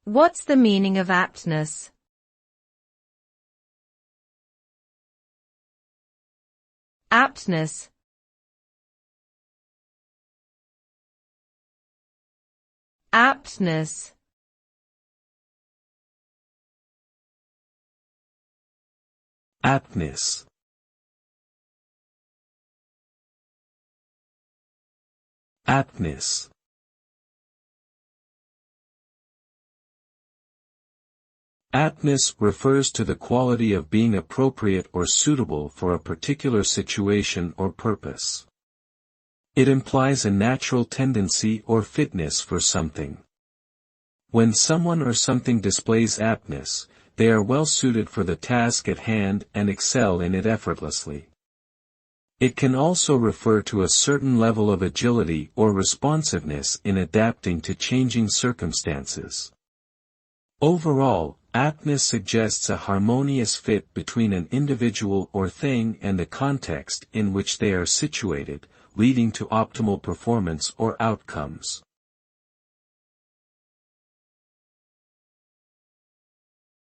What's the meaning of aptness? Aptness. Aptness. Aptness. Aptness. Aptness refers to the quality of being appropriate or suitable for a particular situation or purpose. It implies a natural tendency or fitness for something. When someone or something displays aptness, they are well suited for the task at hand and excel in it effortlessly. It can also refer to a certain level of agility or responsiveness in adapting to changing circumstances. Overall, aptness suggests a harmonious fit between an individual or thing and the context in which they are situated, leading to optimal performance or outcomes.